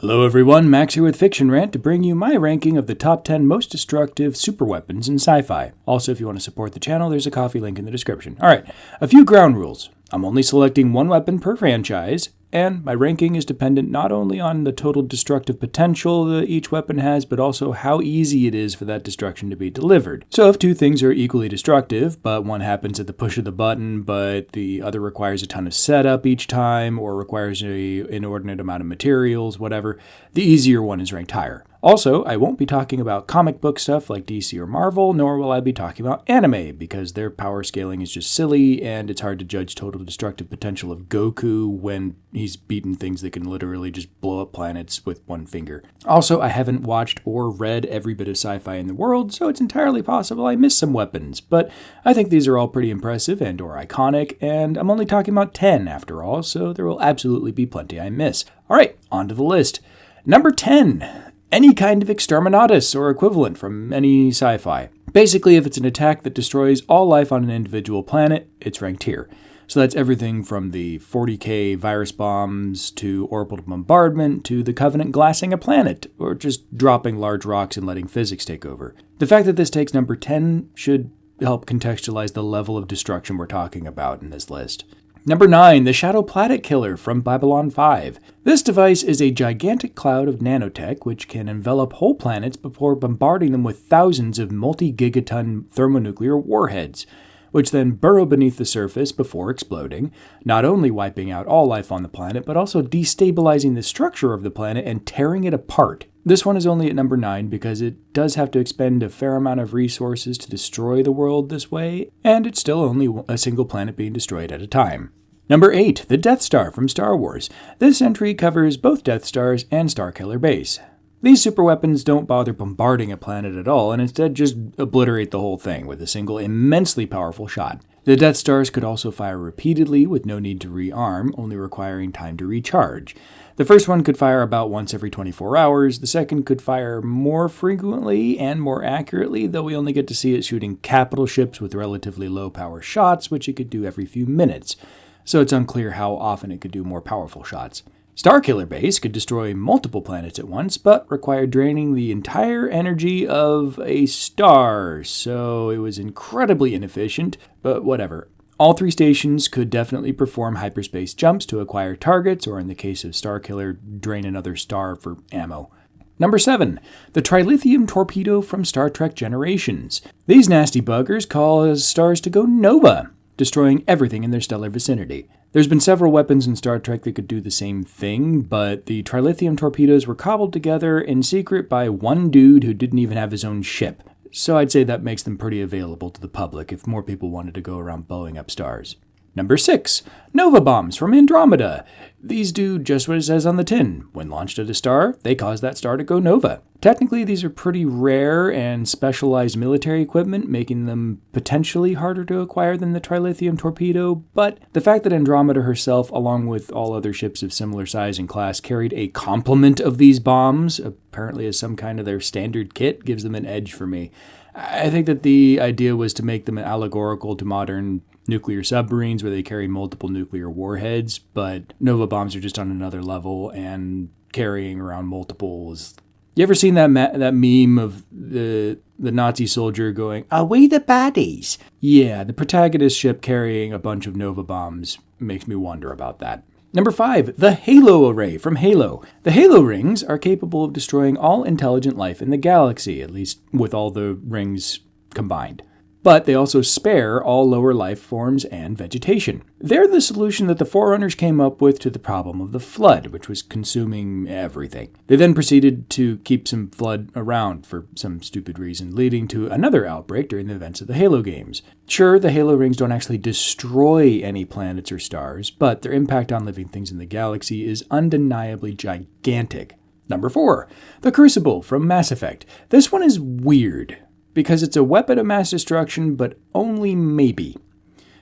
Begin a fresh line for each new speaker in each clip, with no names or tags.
Hello everyone, Max here with Fiction Rant to bring you my ranking of the top 10 most destructive superweapons in sci-fi. Also, if you want to support the channel, there's a Ko-fi link in the description. Alright, a few ground rules. I'm only selecting one weapon per franchise, and my ranking is dependent not only on the total destructive potential that each weapon has, but also how easy it is for that destruction to be delivered. So if two things are equally destructive, but one happens at the push of the button, but the other requires a ton of setup each time, or requires an inordinate amount of materials, whatever, the easier one is ranked higher. Also, I won't be talking about comic book stuff like DC or Marvel, nor will I be talking about anime, because their power scaling is just silly, and it's hard to judge total destructive potential of Goku when he's beaten things that can literally just blow up planets with one finger. Also, I haven't watched or read every bit of sci-fi in the world, so it's entirely possible I missed some weapons, but I think these are all pretty impressive and or iconic, and I'm only talking about 10 after all, so there will absolutely be plenty I miss. Alright, on to the list. Number 10. Any kind of exterminatus or equivalent from any sci-fi. Basically, if it's an attack that destroys all life on an individual planet, it's ranked here. So that's everything from the 40k virus bombs to orbital bombardment to the Covenant glassing a planet, or just dropping large rocks and letting physics take over. The fact that this takes number 10 should help contextualize the level of destruction we're talking about in this list. Number 9, the Shadow Planet Killer from Babylon 5. This device is a gigantic cloud of nanotech which can envelop whole planets before bombarding them with thousands of multi-gigaton thermonuclear warheads, which then burrow beneath the surface before exploding, not only wiping out all life on the planet, but also destabilizing the structure of the planet and tearing it apart. This one is only at number 9 because it does have to expend a fair amount of resources to destroy the world this way, and it's still only a single planet being destroyed at a time. Number 8, the Death Star from Star Wars. This entry covers both Death Stars and Starkiller Base. These superweapons don't bother bombarding a planet at all, and instead just obliterate the whole thing with a single immensely powerful shot. The Death Stars could also fire repeatedly with no need to rearm, only requiring time to recharge. The first one could fire about once every 24 hours, the second could fire more frequently and more accurately, though we only get to see it shooting capital ships with relatively low power shots, which it could do every few minutes. So it's unclear how often it could do more powerful shots. Starkiller Base could destroy multiple planets at once, but required draining the entire energy of a star, so it was incredibly inefficient, but whatever. All three stations could definitely perform hyperspace jumps to acquire targets, or in the case of Starkiller, drain another star for ammo. Number 7, the Trilithium torpedo from Star Trek Generations. These nasty buggers cause stars to go nova, destroying everything in their stellar vicinity. There's been several weapons in Star Trek that could do the same thing, but the Trilithium torpedoes were cobbled together in secret by one dude who didn't even have his own ship. So I'd say that makes them pretty available to the public if more people wanted to go around blowing up stars. Number 6, Nova Bombs from Andromeda. These do just what it says on the tin. When launched at a star, they cause that star to go nova. Technically, these are pretty rare and specialized military equipment, making them potentially harder to acquire than the Trilithium torpedo, but the fact that Andromeda herself, along with all other ships of similar size and class, carried a complement of these bombs, apparently as some kind of their standard kit, gives them an edge for me. I think that the idea was to make them allegorical to modern nuclear submarines where they carry multiple nuclear warheads, but Nova bombs are just on another level, and carrying around multiples. You ever seen that meme of the Nazi soldier going, "Are we the baddies?" Yeah, the protagonist ship carrying a bunch of Nova bombs makes me wonder about that. Number 5, the Halo Array from Halo. The Halo rings are capable of destroying all intelligent life in the galaxy, at least with all the rings combined. But they also spare all lower life forms and vegetation. They're the solution that the Forerunners came up with to the problem of the Flood, which was consuming everything. They then proceeded to keep some Flood around for some stupid reason, leading to another outbreak during the events of the Halo games. Sure, the Halo rings don't actually destroy any planets or stars, but their impact on living things in the galaxy is undeniably gigantic. Number 4, the Crucible from Mass Effect. This one is weird, because it's a weapon of mass destruction, but only maybe.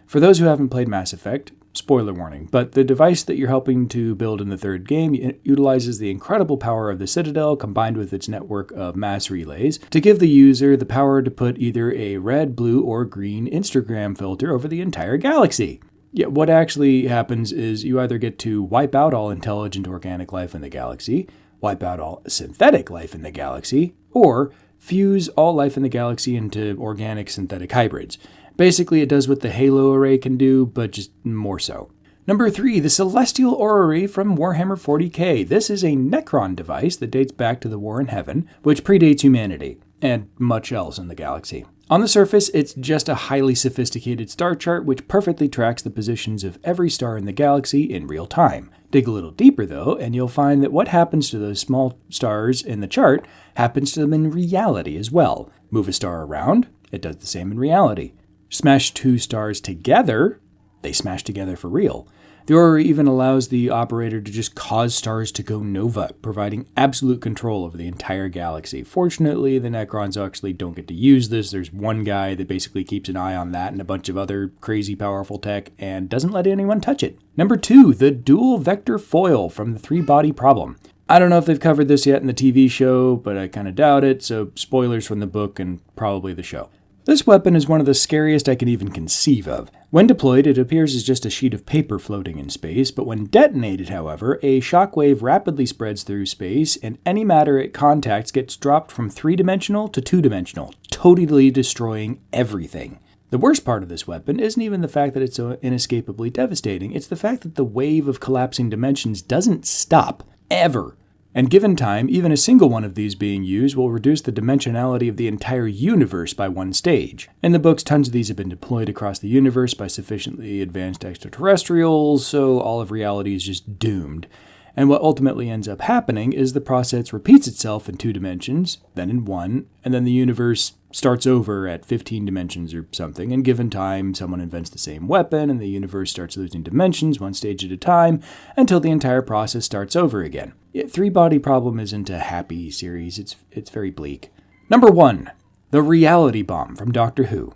For those who haven't played Mass Effect, spoiler warning, but the device that you're helping to build in the third game utilizes the incredible power of the Citadel combined with its network of mass relays to give the user the power to put either a red, blue, or green Instagram filter over the entire galaxy. Yeah, what actually happens is you either get to wipe out all intelligent organic life in the galaxy, wipe out all synthetic life in the galaxy, or fuse all life in the galaxy into organic synthetic hybrids. Basically, it does what the Halo array can do, but just more so. Number 3, the Celestial Orrery from Warhammer 40k. This is a Necron device that dates back to the War in Heaven, which predates humanity, and much else in the galaxy. On the surface, it's just a highly sophisticated star chart which perfectly tracks the positions of every star in the galaxy in real time. Dig a little deeper though, and you'll find that what happens to those small stars in the chart happens to them in reality as well. Move a star around, it does the same in reality. Smash 2 stars together, they smash together for real. The orrery even allows the operator to just cause stars to go nova, providing absolute control over the entire galaxy. Fortunately, the Necrons actually don't get to use this. There's one guy that basically keeps an eye on that and a bunch of other crazy powerful tech and doesn't let anyone touch it. Number 2, the dual vector foil from the 3-body problem. I don't know if they've covered this yet in the TV show, but I kind of doubt it, so spoilers from the book and probably the show. This weapon is one of the scariest I can even conceive of. When deployed, it appears as just a sheet of paper floating in space, but when detonated, however, a shockwave rapidly spreads through space, and any matter it contacts gets dropped from 3-dimensional to 2-dimensional, totally destroying everything. The worst part of this weapon isn't even the fact that it's so inescapably devastating, it's the fact that the wave of collapsing dimensions doesn't stop, ever. And given time, even a single one of these being used will reduce the dimensionality of the entire universe by one stage. In the books, tons of these have been deployed across the universe by sufficiently advanced extraterrestrials, so all of reality is just doomed. And what ultimately ends up happening is the process repeats itself in 2 dimensions, then in 1, and then the universe starts over at 15 dimensions or something, and given time, someone invents the same weapon, and the universe starts losing dimensions one stage at a time, until the entire process starts over again. 3-body problem isn't a happy series, it's very bleak. Number 1, the reality bomb from Doctor Who.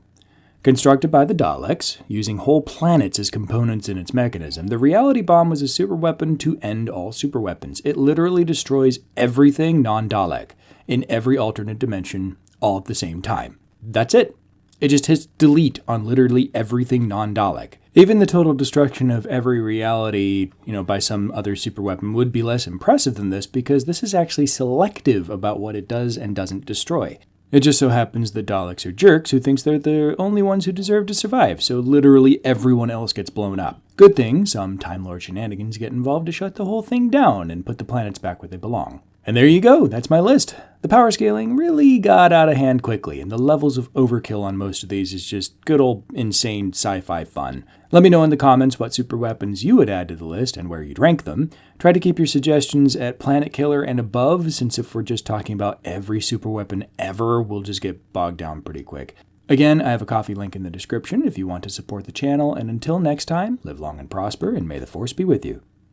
Constructed by the Daleks, using whole planets as components in its mechanism, the reality bomb was a superweapon to end all superweapons. It literally destroys everything non-Dalek, in every alternate dimension, all at the same time. That's it. It just hits delete on literally everything non-Dalek. Even the total destruction of every reality, by some other superweapon would be less impressive than this because this is actually selective about what it does and doesn't destroy. It just so happens that Daleks are jerks who thinks they're the only ones who deserve to survive, so literally everyone else gets blown up. Good thing some Time Lord shenanigans get involved to shut the whole thing down and put the planets back where they belong. And there you go, that's my list. The power scaling really got out of hand quickly, and the levels of overkill on most of these is just good old insane sci-fi fun. Let me know in the comments what superweapons you would add to the list and where you'd rank them. Try to keep your suggestions at Planet Killer and above, since if we're just talking about every superweapon ever, we'll just get bogged down pretty quick. Again, I have a coffee link in the description if you want to support the channel, and until next time, live long and prosper, and may the Force be with you.